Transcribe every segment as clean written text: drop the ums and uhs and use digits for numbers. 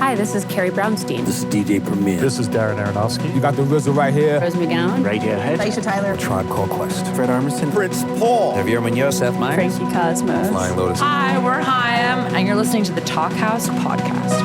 Hi, this is Carrie Brownstein. This is DJ Premier. This is Darren Aronofsky. You got the RZA right here. Rose McGowan. Radiohead. Aisha Tyler. Tribe Called Quest. Fred Armisen. Prince Paul. Javier Munoz. Seth Meyers. Frankie Cosmos. Flying Lotus. Hi, we're Chaim, and you're listening to the Talkhouse Podcast.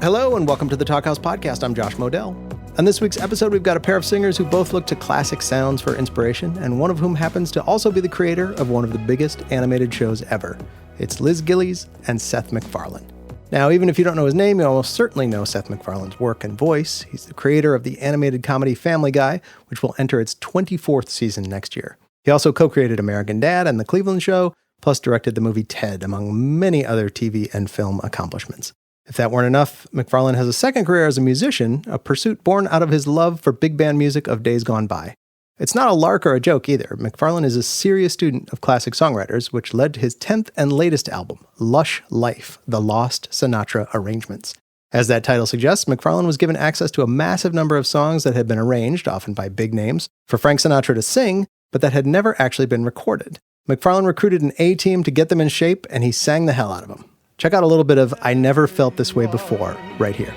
Hello and welcome to the Talkhouse Podcast. I'm Josh Modell. On this week's episode, we've got a pair of singers who both look to classic sounds for inspiration, and one of whom happens to also be the creator of one of the biggest animated shows ever. It's Liz Gillies and Seth MacFarlane. Now, even if you don't know his name, you almost certainly know Seth MacFarlane's work and voice. He's the creator of the animated comedy Family Guy, which will enter its 24th season next year. He also co-created American Dad and The Cleveland Show, plus directed the movie Ted, among many other TV and film accomplishments. If that weren't enough, MacFarlane has a second career as a musician, a pursuit born out of his love for big band music of days gone by. It's not a lark or a joke either. MacFarlane is a serious student of classic songwriters, which led to his 10th and latest album, Lush Life, The Lost Sinatra Arrangements. As that title suggests, MacFarlane was given access to a massive number of songs that had been arranged, often by big names, for Frank Sinatra to sing, but that had never actually been recorded. MacFarlane recruited an A-team to get them in shape, and he sang the hell out of them. Check out a little bit of I Never Felt This Way Before right here.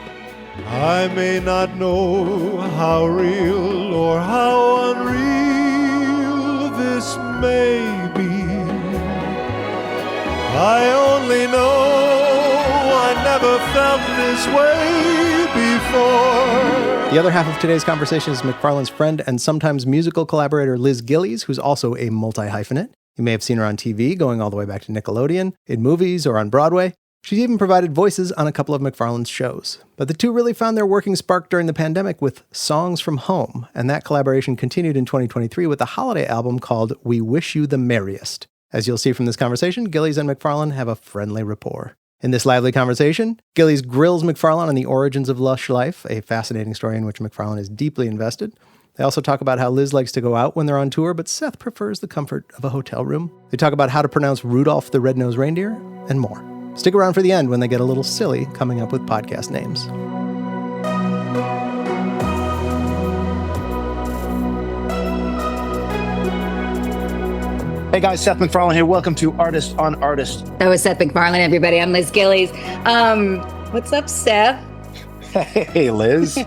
I may not know how real or how unreal this may be. I only know I never felt this way before. The other half of today's conversation is MacFarlane's friend and sometimes musical collaborator Liz Gillies, who's also a multi-hyphenate. You may have seen her on TV, going all the way back to Nickelodeon, in movies, or on Broadway. She's even provided voices on a couple of MacFarlane's shows. But the two really found their working spark during the pandemic with Songs from Home, and that collaboration continued in 2023 with a holiday album called We Wish You the Merriest. As you'll see from this conversation, Gillies and MacFarlane have a friendly rapport. In this lively conversation, Gillies grills MacFarlane on the origins of Lush Life, a fascinating story in which MacFarlane is deeply invested. They also talk about how Liz likes to go out when they're on tour, but Seth prefers the comfort of a hotel room. They talk about how to pronounce Rudolph the Red-Nosed Reindeer, and more. Stick around for the end when they get a little silly coming up with podcast names. Hey guys, Seth MacFarlane here. Welcome to Artist on Artist. That was Seth MacFarlane, everybody. I'm Liz Gillies. What's up, Seth? Hey, Liz.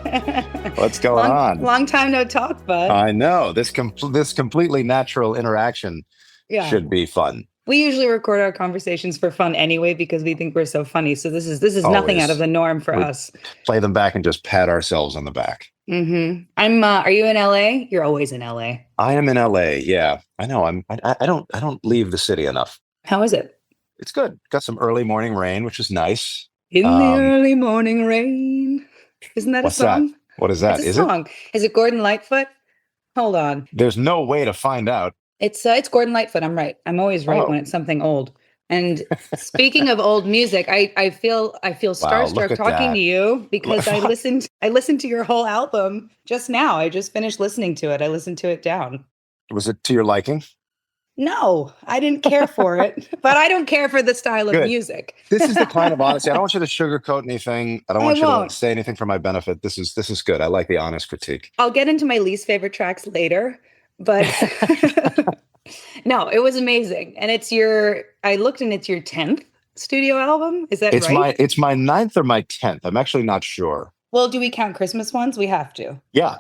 What's going on? Long time no talk, bud. I know. This completely natural interaction should be fun. We usually record our conversations for fun anyway because we think we're so funny. So this is nothing out of the norm for us. Play them back and just pat ourselves on the back. Mm-hmm. Are you in LA? You're always in LA. I am in LA. Yeah, I know. I don't leave the city enough. How is it? It's good. Got some early morning rain, which is nice. In the early morning rain. Isn't that a song? That? What is that? It's a song. Is it Gordon Lightfoot? Hold on. There's no way to find out. It's Gordon Lightfoot. I'm right. I'm always right when it's something old. And speaking of old music, I feel starstruck talking to you because I listened to your whole album just now. I just finished listening to it. I listened to it down. Was it to your liking? No, I didn't care for it, but I don't care for the style of music. This is the kind of honesty. I don't want you to sugarcoat anything. I don't want you to say anything for my benefit. This is good. I like the honest critique. I'll get into my least favorite tracks later, but no, it was amazing. And it's your 10th studio album. Is that right? It's my 9th or my 10th. I'm actually not sure. Well, do we count Christmas ones? We have to. Yeah.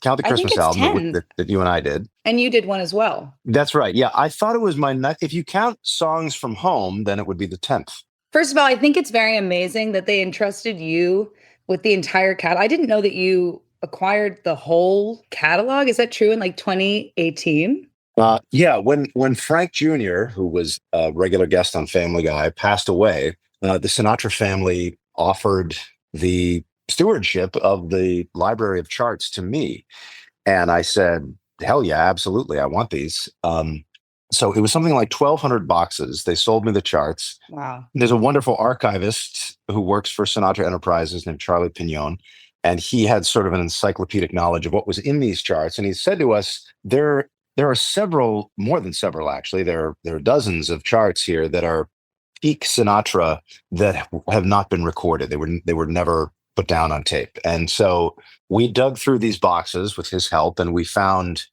Count the Christmas album that you and I did. And you did one as well. That's right. Yeah, I thought it was my 9th. If you count Songs from Home, then it would be the 10th. First of all, I think it's very amazing that they entrusted you with the entire catalog. I didn't know that you acquired the whole catalog. Is that true in like 2018? Yeah, when Frank Jr., who was a regular guest on Family Guy, passed away, the Sinatra family offered the stewardship of the library of charts to me. And I said, hell yeah, absolutely. I want these. So it was something like 1,200 boxes. They sold me the charts. Wow. There's a wonderful archivist who works for Sinatra Enterprises named Charlie Pignon. And he had sort of an encyclopedic knowledge of what was in these charts. And he said to us, there are several, more than several actually, there are dozens of charts here that are peak Sinatra that have not been recorded. They were never put down on tape. And so we dug through these boxes with his help, and we found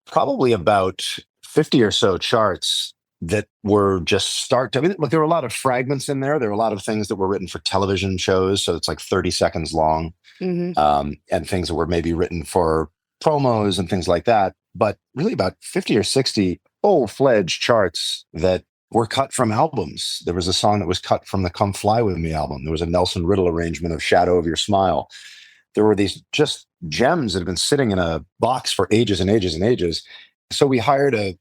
probably about 50 or so charts that were just I mean, look, there were a lot of fragments in there. There were a lot of things that were written for television shows. So it's like 30 seconds long, and things that were maybe written for promos and things like that. But really about 50 or 60 full-fledged charts that were cut from albums. There was a song that was cut from the Come Fly With Me album. There was a Nelson Riddle arrangement of Shadow of Your Smile. There were these just gems that had been sitting in a box for ages and ages and ages. So we hired an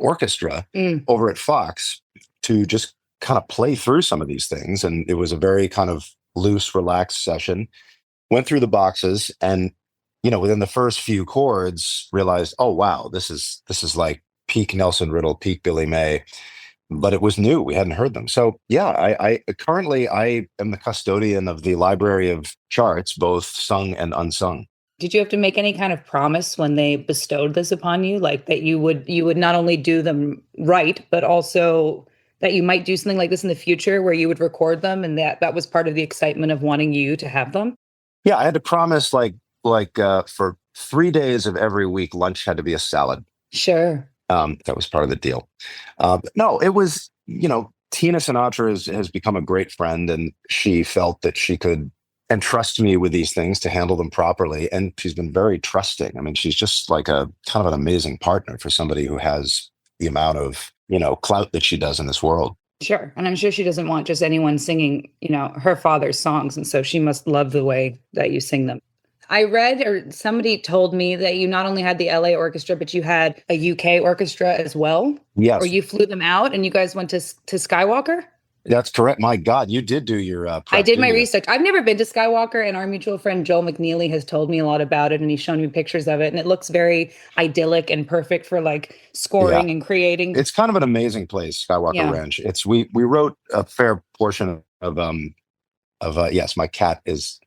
orchestra over at Fox to just kind of play through some of these things. And it was a very kind of loose, relaxed session. Went through the boxes and, within the first few chords, realized, oh, wow, this is like peak Nelson Riddle, peak Billy May. But it was new. We hadn't heard them. So yeah, I currently am the custodian of the library of charts, both sung and unsung. Did you have to make any kind of promise when they bestowed this upon you, like that you would not only do them right, but also that you might do something like this in the future where you would record them, and that was part of the excitement of wanting you to have them? Yeah, I had to promise like for 3 days of every week, lunch had to be a salad. Sure. That was part of the deal. No, it was, Tina Sinatra has become a great friend, and she felt that she could entrust me with these things to handle them properly. And she's been very trusting. I mean, she's just like a kind of an amazing partner for somebody who has the amount of, clout that she does in this world. Sure. And I'm sure she doesn't want just anyone singing, her father's songs. And so she must love the way that you sing them. I read, or somebody told me, that you not only had the LA orchestra, but you had a UK orchestra as well. Yes. Or you flew them out and you guys went to Skywalker? That's correct. My God, you did do your prep, I did my research. I've never been to Skywalker, and our mutual friend Joel McNeely has told me a lot about it, and he's shown me pictures of it, and it looks very idyllic and perfect for like scoring and creating. It's kind of an amazing place, Skywalker Ranch. We wrote a fair portion of yes, my cat is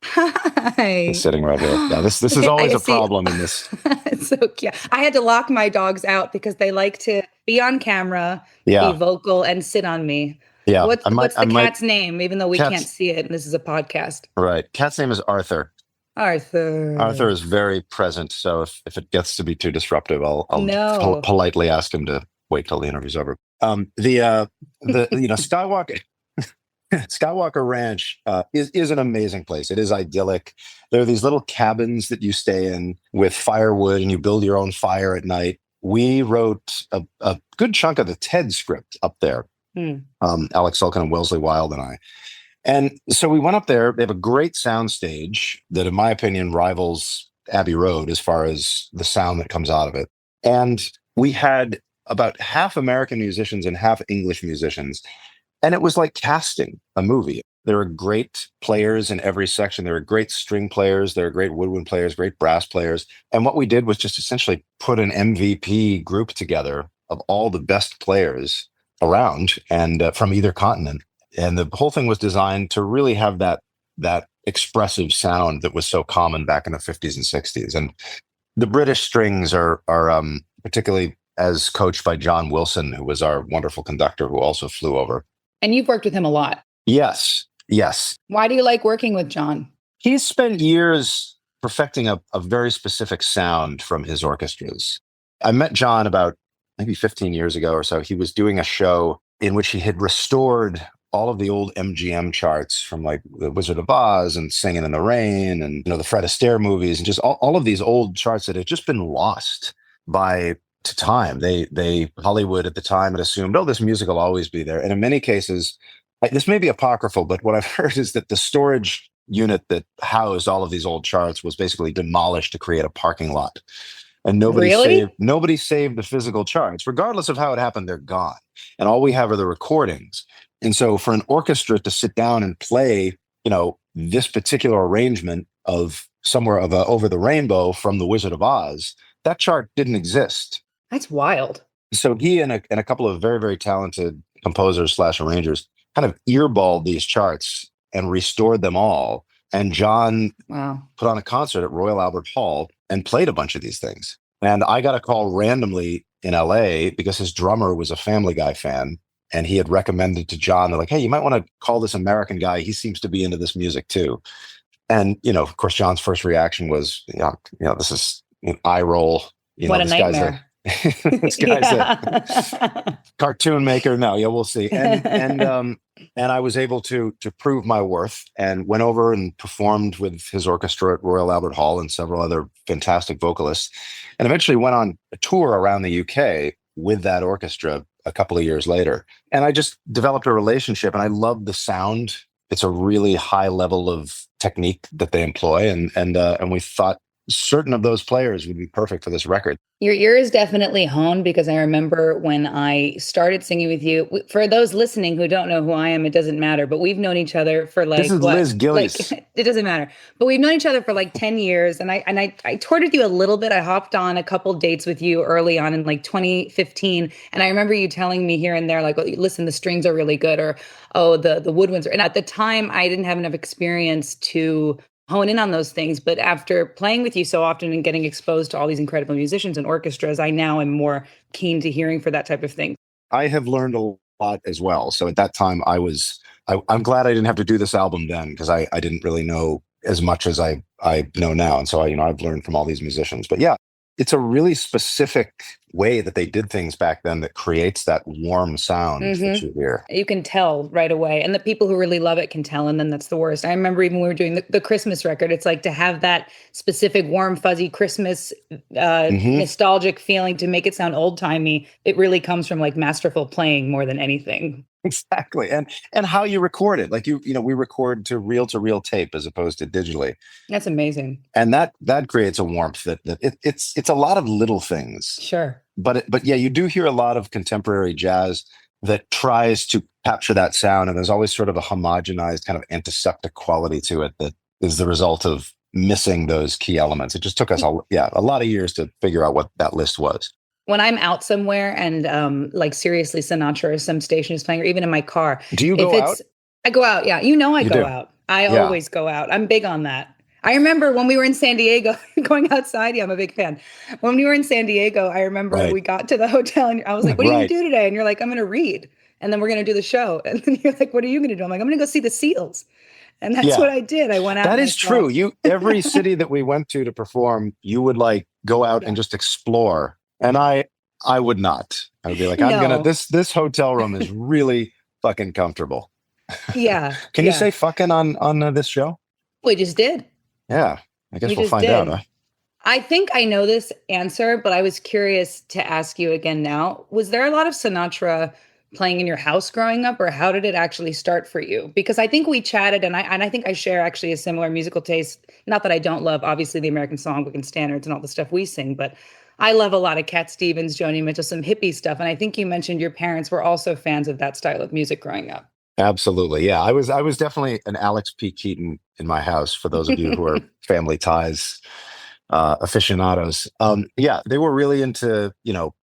sitting right here. Yeah, this is always a problem in this. It's so cute. I had to lock my dogs out because they like to be on camera, be vocal, and sit on me. Yeah. What's the cat's name, even though we can't see it and this is a podcast? Right. Cat's name is Arthur. Arthur is very present. So if it gets to be too disruptive, I'll politely ask him to wait till the interview's over. Skywalker Ranch is an amazing place. It is idyllic. There are these little cabins that you stay in with firewood, and you build your own fire at night. We wrote a good chunk of the TED script up there. Alex Sulkin and Wellesley Wild and I. And so we went up there. They have a great sound stage that, in my opinion, rivals Abbey Road as far as the sound that comes out of it. And we had about half American musicians and half English musicians. And it was like casting a movie. There are great players in every section. There are great string players. There are great woodwind players, great brass players. And what we did was just essentially put an MVP group together of all the best players around and from either continent. And the whole thing was designed to really have that expressive sound that was so common back in the 50s and 60s. And the British strings are particularly as coached by John Wilson, who was our wonderful conductor who also flew over. And you've worked with him a lot. Yes. Why do you like working with John? He's spent years perfecting a very specific sound from his orchestras. I met John about maybe 15 years ago or so. He was doing a show in which he had restored all of the old MGM charts from like The Wizard of Oz and Singing in the Rain and the Fred Astaire movies, and just all of these old charts that had just been lost to time. They Hollywood at the time had assumed, this music will always be there. And in many cases, this may be apocryphal, but what I've heard is that the storage unit that housed all of these old charts was basically demolished to create a parking lot. And nobody saved the physical charts. Regardless of how it happened, they're gone. And all we have are the recordings. And so for an orchestra to sit down and play, this particular arrangement of Somewhere Over the Rainbow from The Wizard of Oz, that chart didn't exist. That's wild. So he and a couple of very, very talented composers / arrangers kind of earballed these charts and restored them all. And John put on a concert at Royal Albert Hall and played a bunch of these things. And I got a call randomly in LA because his drummer was a Family Guy fan. And he had recommended to John, they're like, hey, you might want to call this American guy. He seems to be into this music too. And, of course, John's first reaction was, this is an eye roll. What a nightmare. This guy's a cartoon maker. No, yeah, we'll see. And I was able to prove my worth and went over and performed with his orchestra at Royal Albert Hall and several other fantastic vocalists, and eventually went on a tour around the UK with that orchestra a couple of years later. And I just developed a relationship, and I love the sound. It's a really high level of technique that they employ, and we thought certain of those players would be perfect for this record. Your ear is definitely honed, because I remember when I started singing with you. For those listening who don't know who I am, it doesn't matter, but we've known each other for like, this is Liz Gillies. It doesn't matter, but we've known each other for like 10 years. And I toured with you a little bit. I hopped on a couple dates with you early on in like 2015. And I remember you telling me here and there, like, oh, listen, the strings are really good, or, oh, the woodwinds are. And at the time I didn't have enough experience to hone in on those things. But after playing with you so often and getting exposed to all these incredible musicians and orchestras, I now am more keen to hearing for that type of thing. I have learned a lot as well. So at that time I'm glad I didn't have to do this album then, because I didn't really know as much as I know now. And so I've learned from all these musicians. But yeah, it's a really specific way that they did things back then that creates that warm sound that you hear. You can tell right away. And the people who really love it can tell. And then that's the worst. I remember even when we were doing the Christmas record, it's like to have that specific warm, fuzzy Christmas nostalgic feeling to make it sound old timey. It really comes from like masterful playing more than anything. Exactly. And how you record it. Like we record to reel tape as opposed to digitally. That's amazing. And that creates a warmth that it's a lot of little things. Sure. But yeah, you do hear a lot of contemporary jazz that tries to capture that sound. And there's always sort of a homogenized kind of antiseptic quality to it that is the result of missing those key elements. It just took us a lot of years to figure out what that list was. When I'm out somewhere and like seriously Sinatra or some station is playing, or even in my car. Do you go out? I go out. Yeah. I go out. I always go out. I'm big on that. I remember when we were in San Diego going outside. Yeah, I'm a big fan. When we were in San Diego, I remember we got to the hotel and I was like, what are you going to do today? And you're like, I'm going to read. And then we're going to do the show. And then you're like, what are you going to do? I'm like, I'm going to go see the seals. And that's what I did. I went out. That is true. Every city that we went to perform, you would like go out and just explore. And I would not. I would be like, this hotel room is really fucking comfortable. Yeah. Can you say fucking on this show? We just did. Yeah. I guess we'll find out. Huh? I think I know this answer, but I was curious to ask you again now. Was there a lot of Sinatra playing in your house growing up, or how did it actually start for you? Because I think we chatted, and I think I share actually a similar musical taste. Not that I don't love, obviously, the American Songbook and standards and all the stuff we sing, but I love a lot of Cat Stevens, Joni Mitchell, some hippie stuff. And I think you mentioned your parents were also fans of that style of music growing up. Absolutely. Yeah. I was definitely an Alex P. Keaton in my house, for those of you who are family ties aficionados. Yeah, they were really into,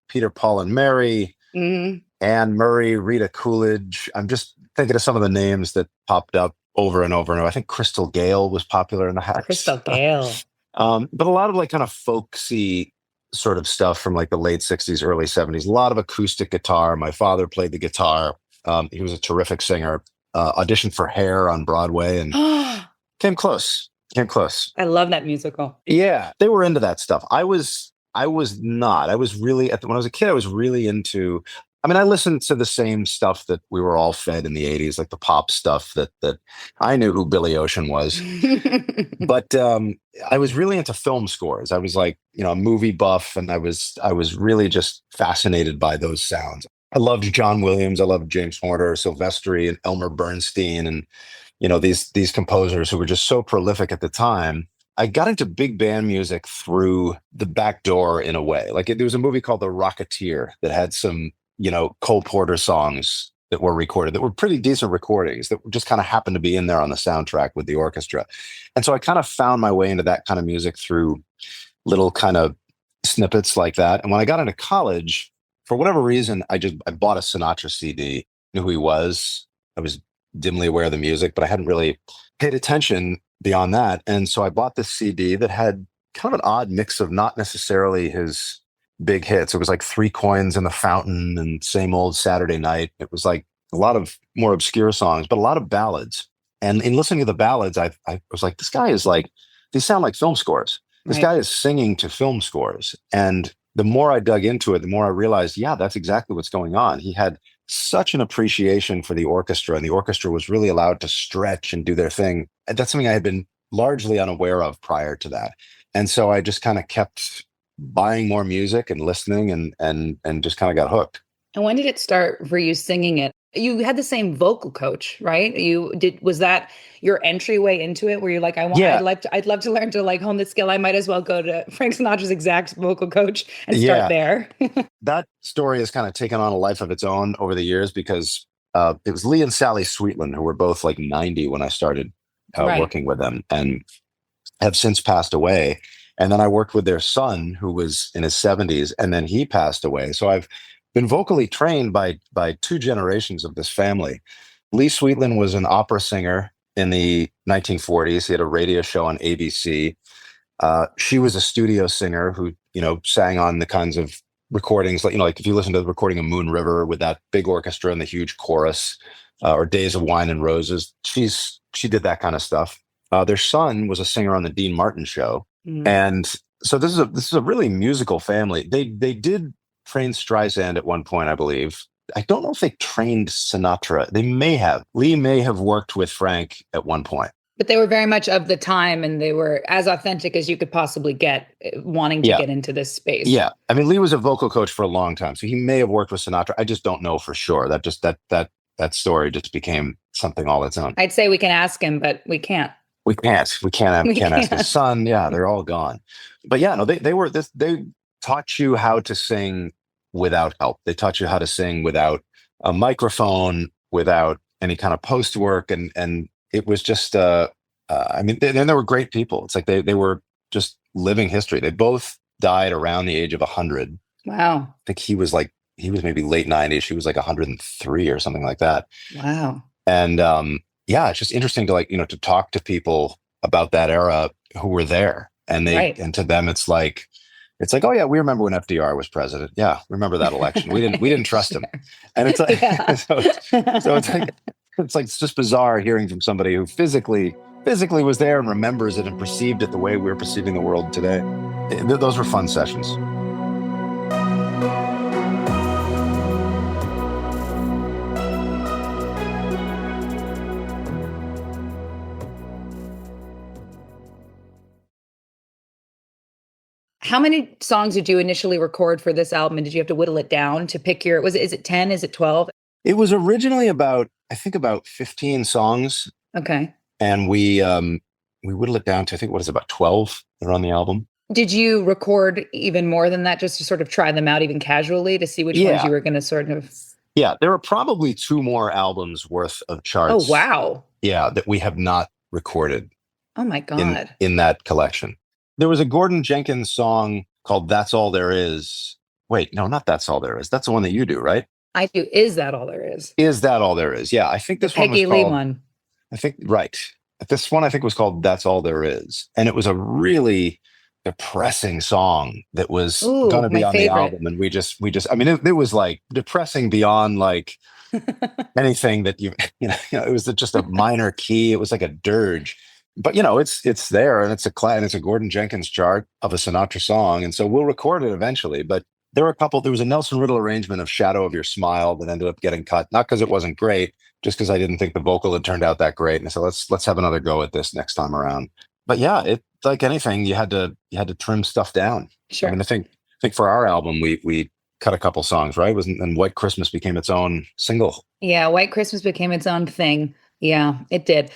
Peter, Paul, and Mary, Anne Murray, Rita Coolidge. I'm just thinking of some of the names that popped up over and over and over. I think Crystal Gayle was popular in the house. Crystal Gayle. But a lot of like kind of folksy sort of stuff from like the late 60s, early 70s. A lot of acoustic guitar. My father played the guitar. He was a terrific singer. Auditioned for Hair on Broadway and came close. I love that musical. Yeah, they were into that stuff. I was not. I was really, when I was a kid, I was really into, I listened to the same stuff that we were all fed in the 80s, like the pop stuff that I knew who Billy Ocean was. But I was really into film scores. I was like, a movie buff, and I was really just fascinated by those sounds. I loved John Williams. I loved James Horner, Silvestri, and Elmer Bernstein, and these composers who were just so prolific at the time. I got into big band music through the back door in a way. Like there was a movie called The Rocketeer that had some, Cole Porter songs that were recorded that were pretty decent recordings that just kind of happened to be in there on the soundtrack with the orchestra. And so I kind of found my way into that kind of music through little kind of snippets like that. And when I got into college, for whatever reason, I bought a Sinatra CD, knew who he was. I was dimly aware of the music, but I hadn't really paid attention beyond that. And so I bought this CD that had kind of an odd mix of not necessarily his big hits. It was like Three Coins in the Fountain and Same Old Saturday Night. It was like a lot of more obscure songs, but a lot of ballads. And in listening to the ballads, I was like, this guy is like, these sound like film scores. This guy is singing to film scores. And the more I dug into it, the more I realized, yeah, that's exactly what's going on. He had such an appreciation for the orchestra, and the orchestra was really allowed to stretch and do their thing. And that's something I had been largely unaware of prior to that. And so I just kind of kept buying more music and listening and just kind of got hooked. And when did it start for you singing it? You had the same vocal coach, right? Was that your entryway into it where you're like, I'd love to learn to like hone the skill. I might as well go to Frank Sinatra's exact vocal coach and start there. That story has kind of taken on a life of its own over the years because it was Lee and Sally Sweetland, who were both like 90 when I started working with them and have since passed away. And then I worked with their son, who was in his 70s, and then he passed away. So I've been vocally trained by two generations of this family. Lee Sweetland was an opera singer in the 1940s. He had a radio show on ABC. She was a studio singer who, sang on the kinds of recordings, like if you listen to the recording of Moon River with that big orchestra and the huge chorus, or Days of Wine and Roses, she did that kind of stuff. Their son was a singer on the Dean Martin show. Mm. And so this is a really musical family. They did train Streisand at one point, I believe. I don't know if they trained Sinatra. They may have. Lee may have worked with Frank at one point. But they were very much of the time, and they were as authentic as you could possibly get, wanting to get into this space. Yeah. I mean, Lee was a vocal coach for a long time, so he may have worked with Sinatra. I just don't know for sure. That story just became something all its own. I'd say we can ask him, but we can't. We can't ask his son. Yeah, they're all gone. But yeah, no, they taught you how to sing without help. They taught you how to sing without a microphone, without any kind of post work. And it was just, then they were great people. It's like they were just living history. They both died around the age of 100. Wow. I think he was maybe late 90s. She was like 103 or something like that. Wow. And, it's just interesting to to talk to people about that era who were there, and and to them, it's like, oh yeah, we remember when FDR was president. Yeah. Remember that election. We didn't trust him. And it's like, so it's just bizarre hearing from somebody who physically was there and remembers it and perceived it the way we're perceiving the world today. Those were fun sessions. How many songs did you initially record for this album? And did you have to whittle it down to pick is it 10? Is it 12? It was originally about 15 songs. Okay. And we whittled it down to, I think, about 12 that are on the album. Did you record even more than that just to sort of try them out even casually to see which ones you were going to sort of... Yeah, there are probably 2 more albums worth of charts. Oh, wow. Yeah, that we have not recorded. Oh, my God. In that collection. There was a Gordon Jenkins song called That's All There Is. Wait, no, not That's All There Is. That's the one that you do, right? I do. Is That All There Is? Is That All There Is? Yeah, I think this one was Peggy Lee one. I think, right. This one I think was called That's All There Is. And it was a really depressing song that was going to be on the album. And we just, it was like depressing beyond like anything that it was just a minor key. It was like a dirge. But it's there, and it's a Gordon Jenkins chart of a Sinatra song, and so we'll record it eventually. But there was a Nelson Riddle arrangement of "Shadow of Your Smile" that ended up getting cut, not because it wasn't great, just because I didn't think the vocal had turned out that great. And so let's have another go at this next time around. But yeah, it like anything, you had to trim stuff down. Sure. I mean, I think for our album we cut a couple songs, right? And White Christmas became its own single. Yeah, White Christmas became its own thing. Yeah, it did.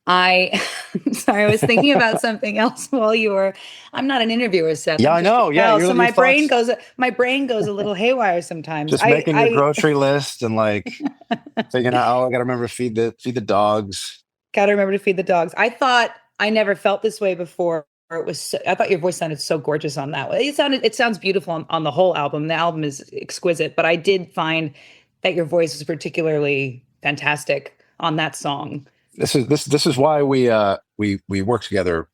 Sorry, I was thinking about something else while you were. I'm not an interviewer, Seth. Yeah, I know. Yeah, so my brain goes a little haywire sometimes. Just making your grocery list and like thinking, I got to remember to feed the dogs. Got to remember to feed the dogs. I thought I never felt this way before. I thought your voice sounded so gorgeous on that. It sounds beautiful on the whole album. The album is exquisite, but I did find that your voice was particularly fantastic on that song. This is why we work together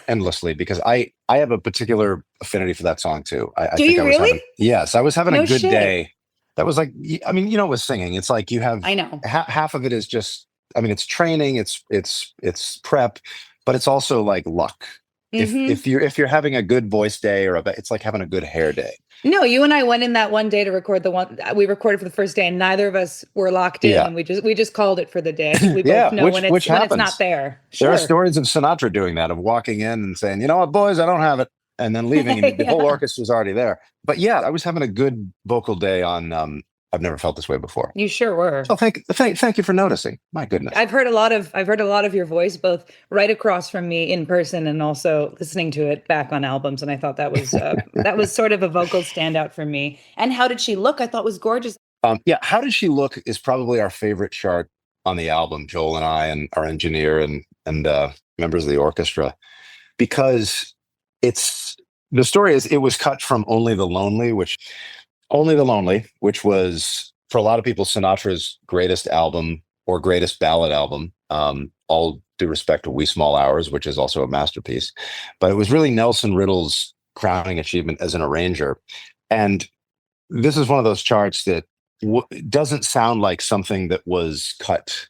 endlessly, because I have a particular affinity for that song too. Do you really? Yes, I was having a good day. That was like, with singing, it's like you have. I know. Half of it is just, it's training, it's prep, but it's also like luck. If you're having a good voice day it's like having a good hair day. No, you and I went in that one day to record the one we recorded for the first day, and neither of us were locked in. And we just called it for the day. I think we both know when it's not there. Sure. There are stories of Sinatra doing that, of walking in and saying, "You know what, boys, I don't have it," and then leaving, and the whole orchestra's already there. But yeah, I was having a good vocal day on. I've never felt this way before. You sure were. Oh, thank you for noticing. My goodness. I've heard a lot of your voice, both right across from me in person and also listening to it back on albums. And I thought that was that was sort of a vocal standout for me. And How Did She Look? I thought was gorgeous. How Did She Look is probably our favorite chart on the album, Joel and I and our engineer and members of the orchestra, because the story is it was cut from Only the Lonely, which was, for a lot of people, Sinatra's greatest album or greatest ballad album. All due respect to Wee Small Hours, which is also a masterpiece. But it was really Nelson Riddle's crowning achievement as an arranger. And this is one of those charts that doesn't sound like something that was cut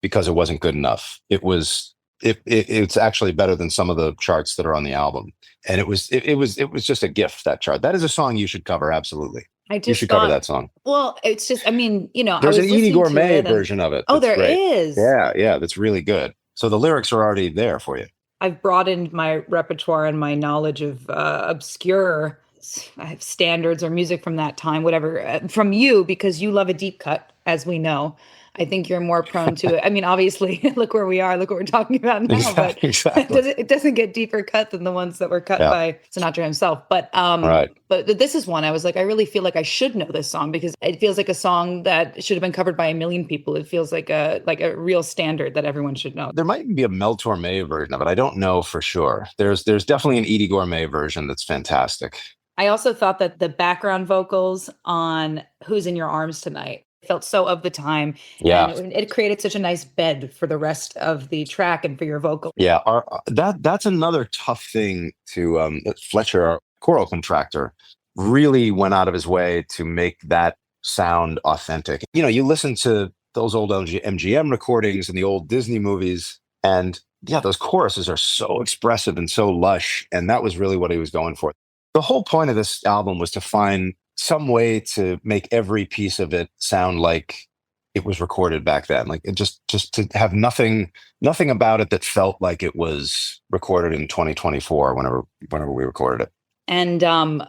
because it wasn't good enough. It's actually better than some of the charts that are on the album. And it was just a gift, that chart. That is a song you should cover, absolutely. You should cover that song. Well, it's just, I mean, there's an Edie Gourmet version of it. Oh, there is. Yeah, that's really good. So the lyrics are already there for you. I've broadened my repertoire and my knowledge of obscure standards or music from that time, whatever, from you, because you love a deep cut, as we know. I think you're more prone to it. I mean, obviously, look where we are. Look what we're talking about now. But it doesn't get deeper cut than the ones that were cut by Sinatra himself. But but this is one I was like, I really feel like I should know this song because it feels like a song that should have been covered by a million people. It feels like a real standard that everyone should know. There might be a Mel Torme version of it. I don't know for sure. There's definitely an Edie Gourmet version that's fantastic. I also thought that the background vocals on Who's in Your Arms Tonight felt so of the time. Yeah. And it created such a nice bed for the rest of the track and for your vocal. Yeah. That's another tough thing to, Fletcher, our choral contractor, really went out of his way to make that sound authentic. You listen to those old MGM recordings and the old Disney movies, and those choruses are so expressive and so lush. And that was really what he was going for. The whole point of this album was to find some way to make every piece of it sound like it was recorded back then, like it just to have nothing about it that felt like it was recorded in 2024 whenever we recorded it. And there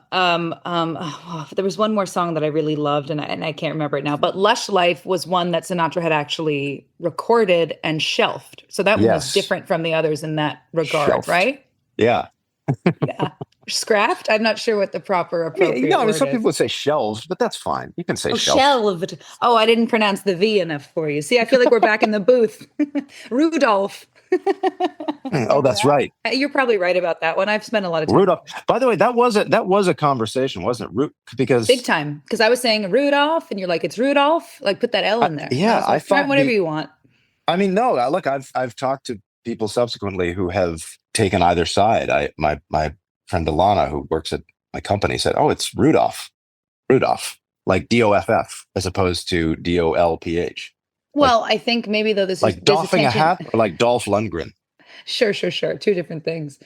was one more song that I really loved, and I can't remember it now, but Lush Life was one that Sinatra had actually recorded and shelved. So that one was different from the others in that regard, right? Yeah. Yeah. Scrapped? I'm not sure what the proper appropriate word some is. people would say shelved, but that's fine. You can say shelved. Shelved. Oh, I didn't pronounce the V enough for you. See, I feel like we're back in the booth. Rudolph. Oh, that's right. You're probably right about that one. I've spent a lot of time. Rudolph. By the way, that was a conversation, wasn't it? Because big time. Because I was saying Rudolph, and you're like, it's Rudolph. Like, put that L in there. Yeah, I thought whatever you want. I mean, no. Look, I've talked to people subsequently who have taken either side. My friend Alana, who works at my company, said, "Oh, it's Rudolph, like DOFF as opposed to DOLPH." Well, I think maybe though this like is doffing a hat, or like Dolph Lundgren. Sure. Two different things.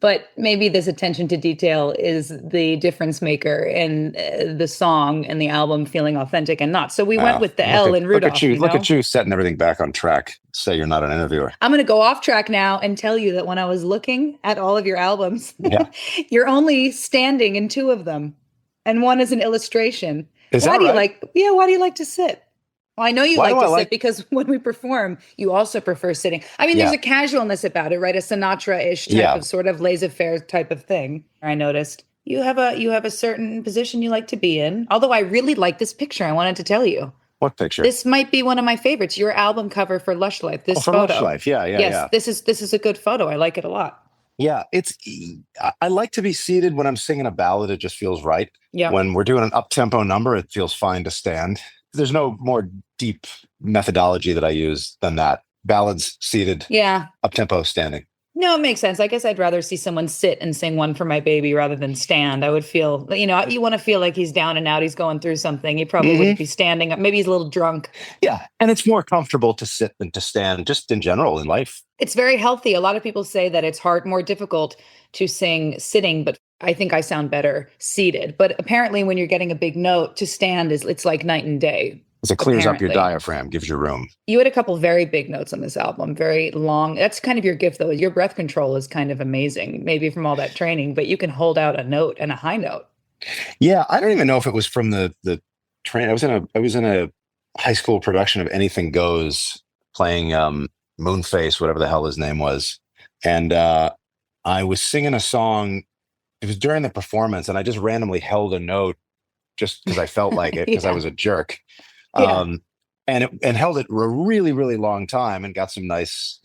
But maybe this attention to detail is the difference maker in the song and the album feeling authentic and not. So we went with the L in Rudolph. Look at you setting everything back on track. Say you're not an interviewer. I'm going to go off track now and tell you that when I was looking at all of your albums, you're only standing in two of them. And one is an illustration. Why do you like to sit? Well, I know you like to sit because when we perform, you also prefer sitting. I mean, there's a casualness about it, right? A Sinatra-ish type of sort of laissez-faire type of thing. I noticed you have a certain position you like to be in. Although I really like this picture. I wanted to tell you. What picture? This might be one of my favorites. Your album cover for Lush Life. This photo. Lush Life. Yeah. This is a good photo. I like it a lot. Yeah, I like to be seated when I'm singing a ballad. It just feels right. Yeah. When we're doing an up-tempo number, it feels fine to stand. There's no more deep methodology that I use than that. Ballads seated, up-tempo standing. No, it makes sense. I guess I'd rather see someone sit and sing One for My Baby rather than stand. I would feel, you want to feel like he's down and out. He's going through something. He probably wouldn't be standing up. Maybe he's a little drunk. Yeah. And it's more comfortable to sit than to stand, just in general in life. It's very healthy. A lot of people say that it's more difficult to sing sitting, but I think I sound better seated. But apparently when you're getting a big note, to stand it's like night and day. Because it clears up your diaphragm, gives you room. You had a couple very big notes on this album, very long. That's kind of your gift, though. Your breath control is kind of amazing, maybe from all that training, but you can hold out a note and a high note. Yeah, I don't even know if it was from the train. I was in a high school production of Anything Goes, playing Moonface, whatever the hell his name was. And I was singing a song. It was during the performance, and I just randomly held a note just because I felt like it, because I was a jerk. Yeah. And held it for a really, really long time and got some nice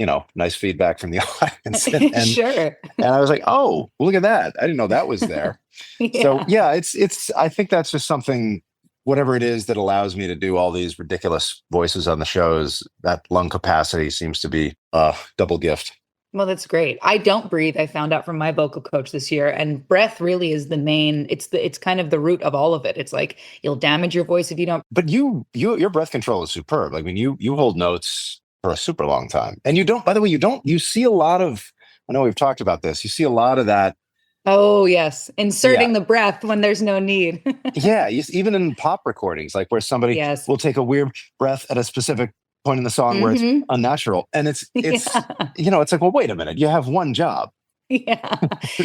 feedback from the audience. And, sure. And I was like, oh, look at that. I didn't know that was there. Yeah. So yeah, it's, I think that's just something, whatever it is that allows me to do all these ridiculous voices on the shows, that lung capacity seems to be a double gift. Well, that's great. I don't breathe. I found out from my vocal coach this year, and breath really is the main. It's kind of the root of all of it. It's like you'll damage your voice if you don't. But your breath control is superb. I mean, you hold notes for a super long time, and you don't. By the way, you see a lot of. I know we've talked about this. You see a lot of that. Oh yes, inserting the breath when there's no need. Yeah, even in pop recordings, like where somebody will take a weird breath at a specific point in the song where it's unnatural, and it's it's like, well, wait a minute, you have one job. Yeah.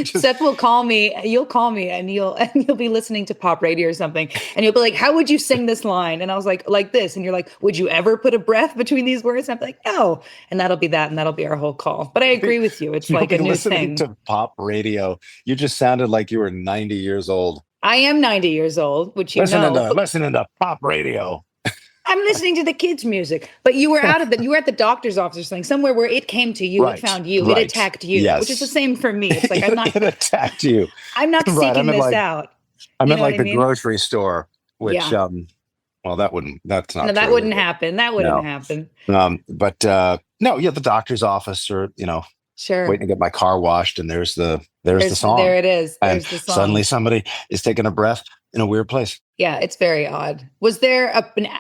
Seth will call me. You'll call me, and you'll be listening to pop radio or something, and you'll be like, "How would you sing this line?" And I was like this, and you're like, "Would you ever put a breath between these words?" And I'm like, "No," and that'll be that, and that'll be our whole call. But I agree with you. It's like a new listening thing. To pop radio, you just sounded like you were 90 years old. I am 90 years old, which listening to pop radio. I'm listening to the kids' music, but you were you were at the doctor's office or something, somewhere where it came to you, it found you, it attacked you, which is the same for me. It's like, it attacked you. I'm not seeking this out. I meant like the grocery store, which, well, that wouldn't happen. That wouldn't happen. But the doctor's office, or, sure, waiting to get my car washed, and there's the song. There it is. There's and the song. Suddenly somebody is taking a breath in a weird place. Yeah, it's very odd. Was there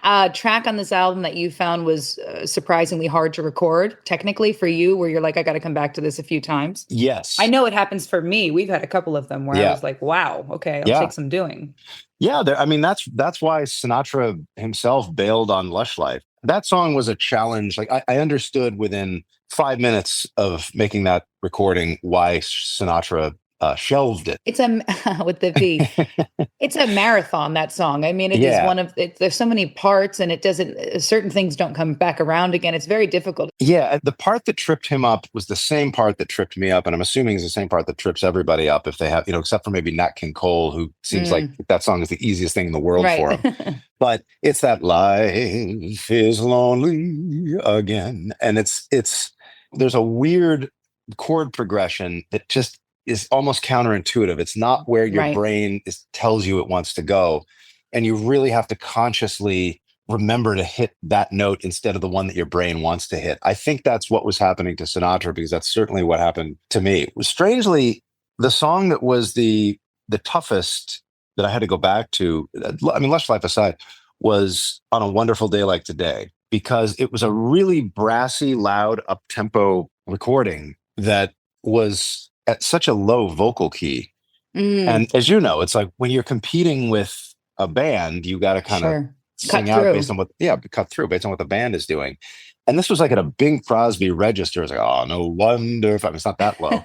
a track on this album that you found was surprisingly hard to record, technically, for you, where you're like, I got to come back to this a few times? Yes. I know it happens for me. We've had a couple of them where I was like, wow, okay, I'll take some doing. Yeah, that's why Sinatra himself bailed on Lush Life. That song was a challenge. Like, I understood within 5 minutes of making that recording why Sinatra shelved it. It's with the V. It's a marathon, that song. I mean, it is one of there's so many parts, and it doesn't, certain things don't come back around again. It's very difficult. Yeah. The part that tripped him up was the same part that tripped me up. And I'm assuming it's the same part that trips everybody up, if they have, except for maybe Nat King Cole, who seems like that song is the easiest thing in the world for him. But it's that life is lonely again. And there's a weird chord progression that just is almost counterintuitive. It's not where your brain tells you it wants to go. And you really have to consciously remember to hit that note instead of the one that your brain wants to hit. I think that's what was happening to Sinatra, because that's certainly what happened to me. Strangely, the song that was the toughest that I had to go back to, I mean, Lush Life aside, was On a Wonderful Day Like Today, because it was a really brassy, loud, up-tempo recording that was at such a low vocal key. And as you know, it's like when you're competing with a band, you got to kind of sing out based on cut through based on what the band is doing. And this was like at a Bing Crosby register. It's like, oh, no wonder if it's not that low.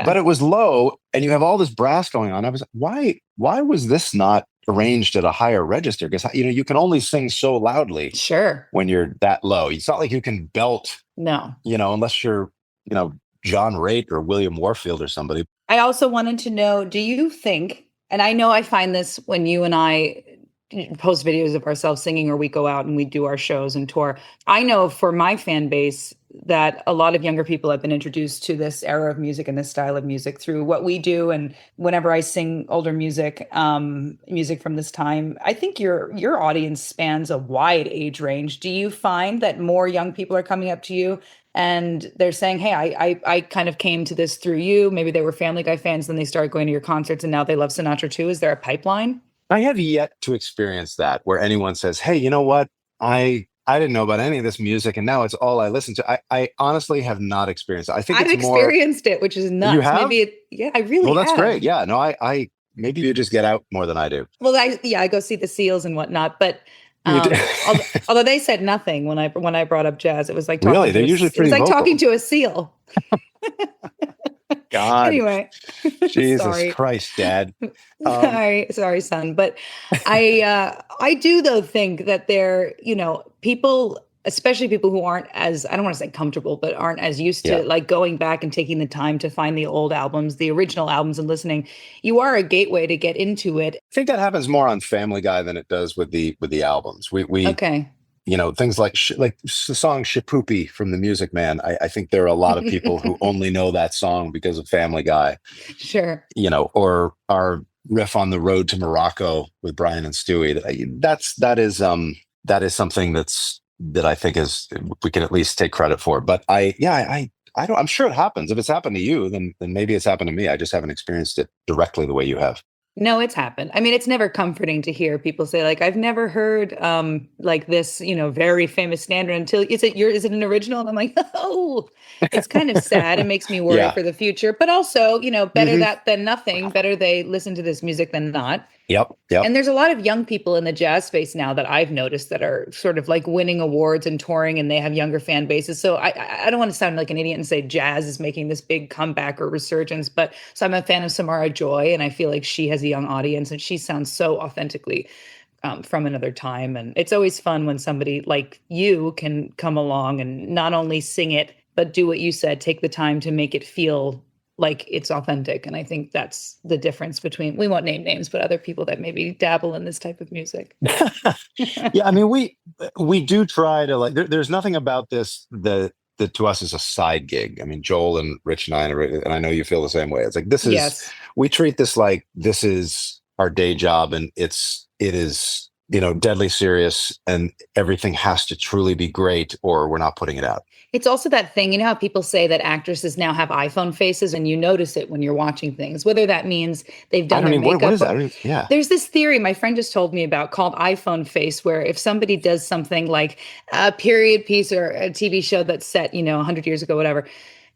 But it was low, and you have all this brass going on. I was like, why was this not arranged at a higher register? Because, you can only sing so loudly when you're that low. It's not like you can belt, unless you're, John Raitt or William Warfield or somebody. I also wanted to know, do you think, and I know I find this when you and I post videos of ourselves singing, or we go out and we do our shows and tour. I know for my fan base that a lot of younger people have been introduced to this era of music and this style of music through what we do. And whenever I sing older music, music from this time, I think your audience spans a wide age range. Do you find that more young people are coming up to you and they're saying, hey, I kind of came to this through you. Maybe they were Family Guy fans, then they started going to your concerts and now they love Sinatra too. Is there a pipeline? I have yet to experience that where anyone says, hey, you know what? I didn't know about any of this music and now it's all I listen to. I honestly have not experienced it. I think I've experienced it, which is nuts. You have? Yeah, I really have. Well, that's great. Yeah, no, I maybe you just get out more than I do. Well, I go see the Seals and whatnot, but although they said nothing when I brought up jazz, it was like really, they're usually pretty vocal. Talking to a seal. God. Anyway, Jesus Christ, Dad. Sorry, son. But I do though think that there, people, especially people who aren't as, I don't want to say comfortable, but aren't as used to like going back and taking the time to find the old albums, the original albums, and listening. You are a gateway to get into it. I think that happens more on Family Guy than it does with the albums. We okay. Things like the song Shapoopy from The Music Man. I think there are a lot of people who only know that song because of Family Guy. Sure. Or our riff on The Road to Morocco with Brian and Stewie. That is something that I think we can at least take credit for. But I'm sure it happens. If it's happened to you, then maybe it's happened to me. I just haven't experienced it directly the way you have. No, it's happened. I mean, it's never comforting to hear people say, like, I've never heard like this, very famous standard until is it an original? And I'm like, oh, it's kind of sad. It makes me worry for the future. But also, better that than nothing. Better they listen to this music than not. Yep. And there's a lot of young people in the jazz space now that I've noticed that are sort of like winning awards and touring, and they have younger fan bases. So I don't want to sound like an idiot and say jazz is making this big comeback or resurgence, but so I'm a fan of Samara Joy, and I feel like she has a young audience, and she sounds so authentically from another time. And it's always fun when somebody like you can come along and not only sing it, but do what you said, take the time to make it feel like it's authentic. And I think that's the difference between, we won't name names, but other people that maybe dabble in this type of music. Yeah, I mean, we do try to there's nothing about this that to us is a side gig. I mean, Joel and Rich and I know you feel the same way. It's like, this is, we treat this like this is our day job, and it is, deadly serious, and everything has to truly be great or we're not putting it out. It's also that thing, how people say that actresses now have iPhone faces, and you notice it when you're watching things, whether that means they've done their makeup. What is that? Yeah. There's this theory my friend just told me about called iPhone face, where if somebody does something like a period piece or a TV show that's set, 100 years ago, whatever,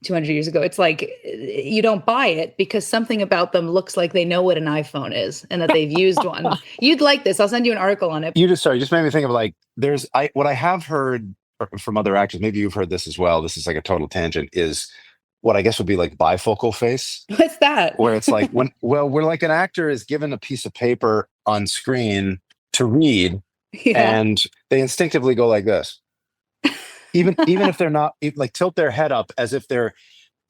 200 years ago, it's like you don't buy it because something about them looks like they know what an iPhone is and that they've used one. You'd like this. I'll send you an article on it. You just made me think of what I have heard from other actors, maybe you've heard this as well, this is like a total tangent, is what I guess would be like bifocal face. What's that? Where it's like we're like an actor is given a piece of paper on screen to read, and they instinctively go like this. Even if they're not, like, tilt their head up as if they're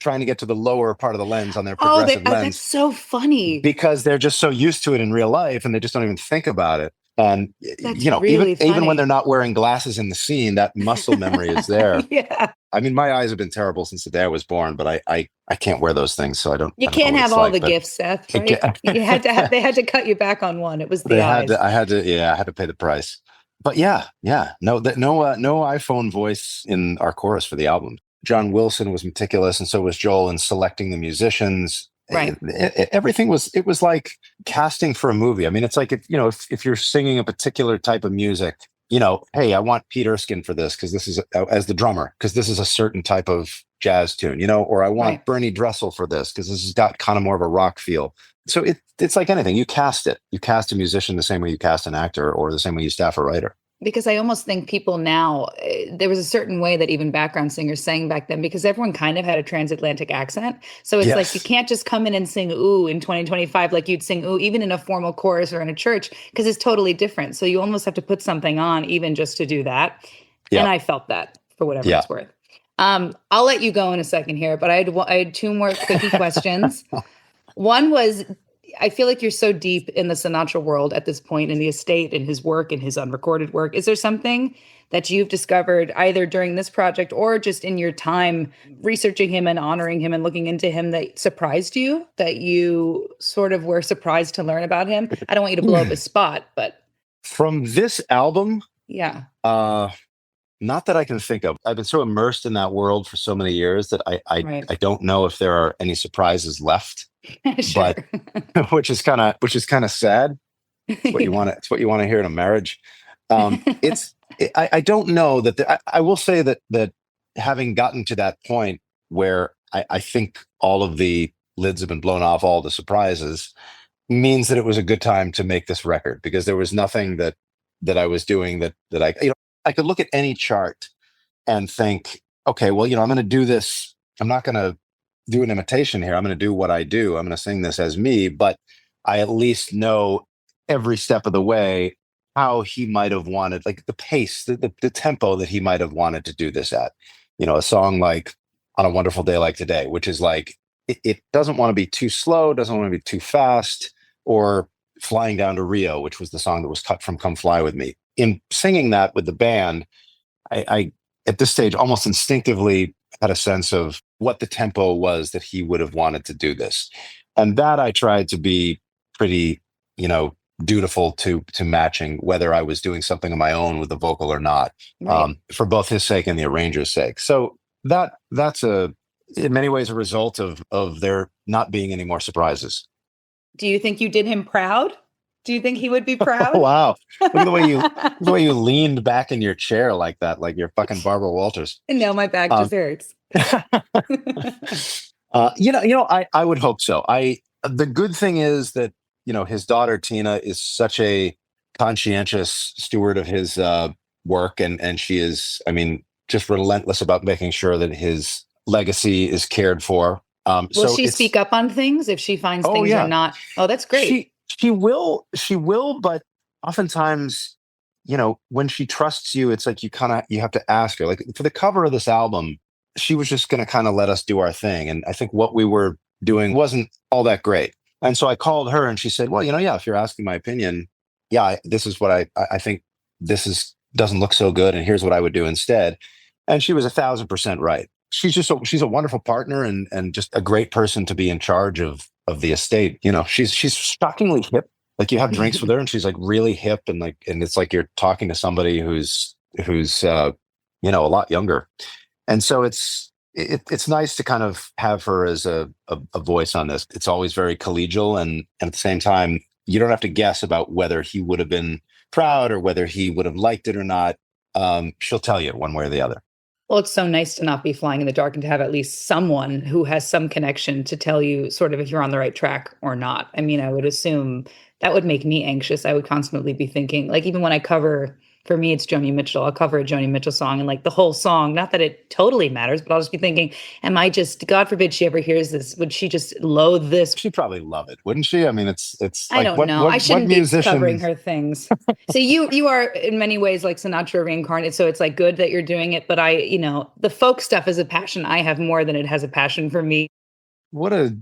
trying to get to the lower part of the lens on their progressive lens. That's so funny. Because they're just so used to it in real life, and they just don't even think about it. And that's really even when they're not wearing glasses in the scene, that muscle memory is there. Yeah. I mean, my eyes have been terrible since the day I was born, but I can't wear those things, so I don't. You can't have all the gifts, Seth. Right? They had to cut you back on one. It was the eyes. I had to pay the price. But no iPhone voice in our chorus for the album. John Wilson was meticulous, and so was Joel in selecting the musicians. Right. Everything was like casting for a movie. I mean, it's like if you're singing a particular type of music, hey, I want Pete Erskine for this because this is as the drummer, because this is a certain type of jazz tune, or I want Bernie Dressel for this because this has got kind of more of a rock feel. So it's like anything. You cast it. You cast a musician the same way you cast an actor, or the same way you staff a writer. Because I almost think people now, there was a certain way that even background singers sang back then, because everyone kind of had a transatlantic accent. So it's like, you can't just come in and sing ooh in 2025 like you'd sing ooh, even in a formal chorus or in a church, because it's totally different. So you almost have to put something on even just to do that. Yep. And I felt that for whatever it's worth. I'll let you go in a second here, but I had two more quickie questions. One was, I feel like you're so deep in the Sinatra world at this point, in the estate, in his work, in his unrecorded work. Is there something that you've discovered either during this project or just in your time researching him and honoring him and looking into him that surprised you, that you sort of were surprised to learn about him? I don't want you to blow up his spot, but from this album, yeah. Not that I can think of. I've been so immersed in that world for so many years that I don't know if there are any surprises left. Sure. But which is kind of sad. It's what you want. It's what you want to hear in a marriage. I don't know that. I will say that having gotten to that point where I think all of the lids have been blown off, all the surprises, means that it was a good time to make this record, because there was nothing that I was doing that I could look at any chart and think, okay, well, I'm going to do this. I'm not going to do an imitation here. I'm going to do what I do. I'm going to sing this as me, but I at least know every step of the way how he might have wanted, like the pace, the tempo that he might have wanted to do this at. A song like On a Wonderful Day Like Today, which is like, it doesn't want to be too slow, doesn't want to be too fast, or Flying Down to Rio, which was the song that was cut from Come Fly With Me. In singing that with the band, I at this stage almost instinctively had a sense of what the tempo was that he would have wanted to do this. And that I tried to be pretty, dutiful to matching, whether I was doing something of my own with the vocal or not, Right. For both his sake and the arranger's sake. So that's in many ways a result of there not being any more surprises. Do you think you did him proud? Do you think he would be proud? Oh, wow. Look at the way you leaned back in your chair like that, like you're fucking Barbara Walters. No, my back just hurts. I would hope so. The good thing is that, his daughter Tina is such a conscientious steward of his work, and she is, just relentless about making sure that his legacy is cared for. Will she speak up on things if she finds things are not? Oh, that's great. She will, but oftentimes, when she trusts you, it's like you have to ask her. Like for the cover of this album, she was just going to kind of let us do our thing. And I think what we were doing wasn't all that great. And so I called her and she said, well, if you're asking my opinion, this is what I think doesn't look so good. And here's what I would do instead. And she was 1,000% right. She's a wonderful partner and just a great person to be in charge of the estate. She's shockingly hip. Like you have drinks with her and she's like really hip and it's like you're talking to somebody who's a lot younger. And so it's nice to kind of have her as a voice on this. It's always very collegial, and at the same time, you don't have to guess about whether he would have been proud or whether he would have liked it or not. She'll tell you one way or the other. Well, it's so nice to not be flying in the dark and to have at least someone who has some connection to tell you sort of if you're on the right track or not. I would assume that would make me anxious. I would constantly be thinking, like, even when I cover, for me, it's Joni Mitchell. I'll cover a Joni Mitchell song and like the whole song, not that it totally matters, but I'll just be thinking, God forbid she ever hears this, would she just loathe this? She'd probably love it, wouldn't she? It's I don't know. I shouldn't be covering her things. So you are in many ways like Sinatra reincarnated. So it's like good that you're doing it. But the folk stuff is a passion I have more than it has a passion for me. What a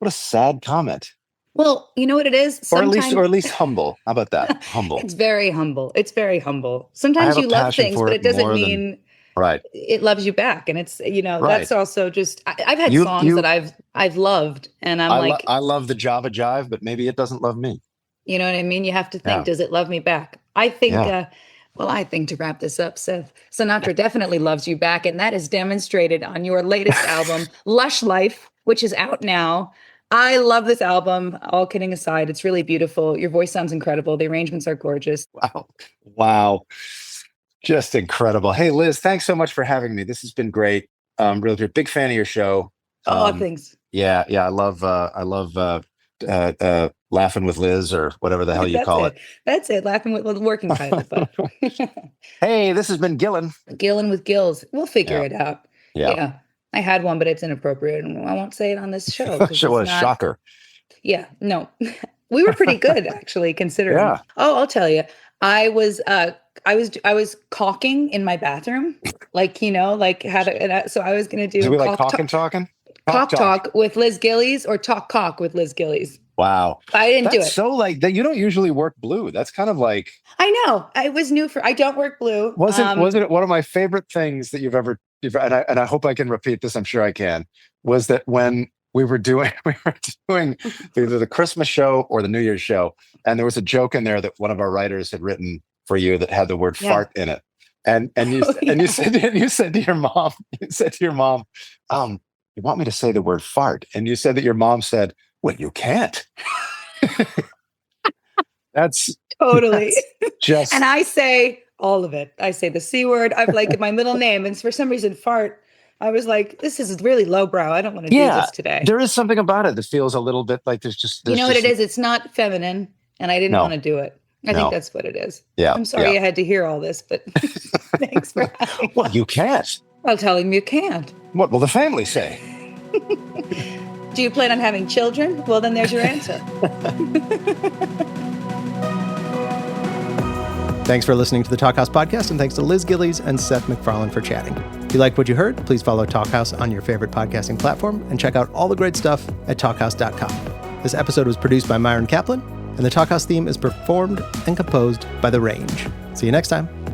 sad comment. Well, you know what it is? Or at least humble. How about that? Humble. It's very humble. Sometimes you love things, but it doesn't mean it loves you back. And it's, that's also just, I've had songs that I've loved, and I love the Java Jive, but maybe it doesn't love me. You know what I mean? You have to think, does it love me back? I think, I think to wrap this up, Seth, Sinatra definitely loves you back. And that is demonstrated on your latest album, Lush Life, which is out now. I love this album. All kidding aside, it's really beautiful. Your voice sounds incredible. The arrangements are gorgeous. Wow. Just incredible. Hey, Liz, thanks so much for having me. This has been great. Really a big fan of your show. Thanks. Yeah. I love Laughing with Liz, or whatever the hell you call it. That's it. Laughing with working title. Hey, this has been Gillen with Gills. We'll figure it out. Yeah. I had one, but it's inappropriate, and I won't say it on this show. What a shocker. Yeah, no. We were pretty good, actually, considering. Yeah. Oh, I'll tell you. I was caulking in my bathroom, so I was going to do. Do we like caulk and talking? Talk with Liz Gillies or talk cock with Liz Gillies. Wow. I didn't do it. So like that, you don't usually work blue. That's kind of like. I know. It was new I don't work blue. Wasn't one of my favorite things that you've ever, and I hope I can repeat this, I'm sure I can, was that when we were doing either the Christmas show or the New Year's show, and there was a joke in there that one of our writers had written for you that had the word fart in it. And you said to your mom, you want me to say the word fart? And you said that your mom said, well, you can't. That's totally just. And I say all of it. I say the C word. I've like my middle name. And for some reason, fart. I was like, this is really lowbrow. I don't want to do this today. There is something about it that feels a little bit like there's you know what it is? It's not feminine. And I didn't want to do it. I think that's what it is. Yeah. I'm sorry I had to hear all this, but thanks for having me. Well, you can't. I'll tell him you can't. What will the family say? Do you plan on having children? Well, then there's your answer. Thanks for listening to the Talkhouse Podcast, and thanks to Liz Gillies and Seth MacFarlane for chatting. If you liked what you heard, please follow Talkhouse on your favorite podcasting platform and check out all the great stuff at talkhouse.com. This episode was produced by Myron Kaplan, and the Talkhouse theme is performed and composed by The Range. See you next time.